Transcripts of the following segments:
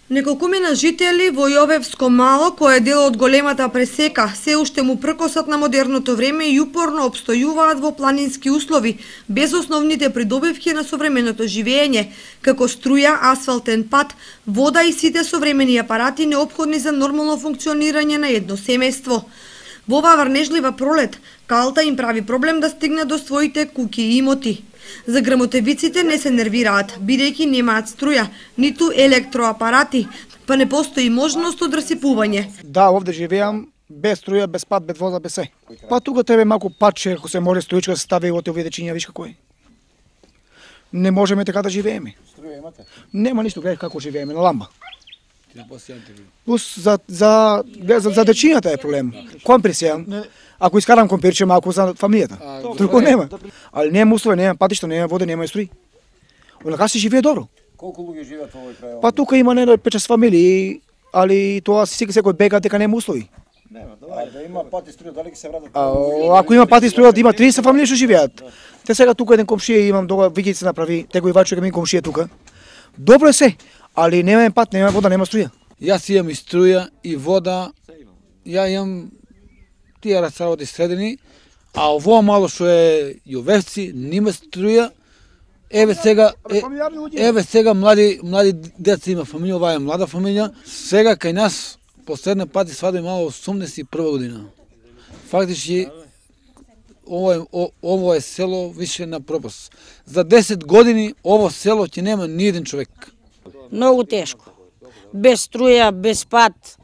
Неколкумина жители во Јовевско мало, кое е дел од големата пресека, се уште му пркосат на модерното време и упорно обстојуваат во планински услови, без основните придобивки на современото живење, како струја, асфалтен пат, вода и сите современи апарати неопходни за нормално функционирање на едно семејство. Во оваа врнежлива пролет, калта им прави проблем да стигнат до своите куќи и имоти. За грмотевиците не се нервираат, бидејќи немаат струја, ниту електроапарати, па не постои можност од расипување. Да, овде живеам без струја, без пат, без вода, без се. Па тука треба малку патче, ако се може струичка да се стави во овие дечиња, виш како е. Не можеме така да живееме. Струја имате? Нема ништо, гледај како живееме, на ламба. Плюс за дечињата е проблем. Компресија. Ако искарам компирче малку за фамилијата. Друго нема. Али нема услови, нема патишта, нема вода, нема струи. Онака се живее добро. Колку луѓе живеат во овој крај? Па тука има не 5-6 фамилии, али тоа секој бега дека нема услови. Нема, да има пати струја, дали ќе се вратат? Ако има пати струја, има 30 фамилии што живеат. Те сега тука еден комшија имам, дога виќица направи, тегови вачука ми комшија тука. Добро е се, али нема пат, нема вода, нема струја. Јас имам и струја и вода. Ја имам тие разработи средени, а ово мало што е Јовевци, нема струја. Еве сега млади деца има фамилија, оваа е млада фамилија. Сега кај нас последен пат свадба имало 81 година. Фактички ово е село више на пропаст. За 10 години ово село ќе нема ни еден човек. Многу тешко. Без струја, без пат,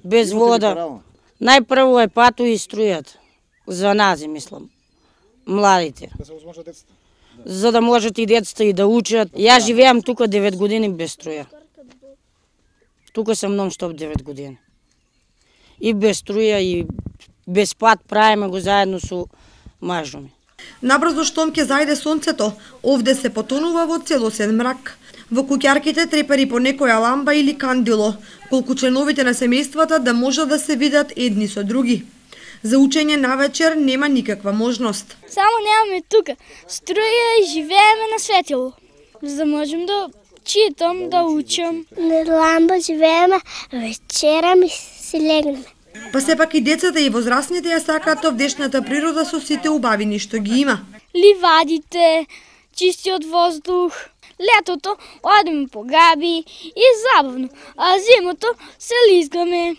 без вода. Најпрво е пату и струјата. За нас, мислам. Младите. За да можат и децата и да учат. Јас живеам тука 9 години без струја. Тука сам нон-стоп 9 години. И без струја, и без пат правиме го заедно со мажо ми. Набрзо штом ќе зајде сонцето, овде се потонува во целосен мрак. Во куќарките трепери по некоја ламба или кандило, колку членовите на семејствата да можат да се видат едни со други. За учење навечер нема никаква можност. Само немаме тука струја и живееме на светило, за да можем да читам, да учам. На ламба живееме, вечера ми си легнеме. Па сепак и децата и возрастните ја сакаат овдешната природа со сите убавини што ги има. Ливадите, чистиот воздух. Летото одиме по габи и забавно, а зимото се лизгаме.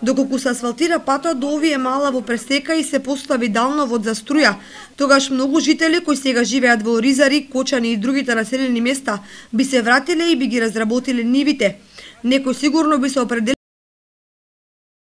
Доколку се асфалтира патот до овие мала во пресека и се постави далновод за струја, тогаш многу жители кои сега живеат во Оризари, Кочани и другите населени места би се вратиле и би ги разработиле нивите. Некој сигурно би се определил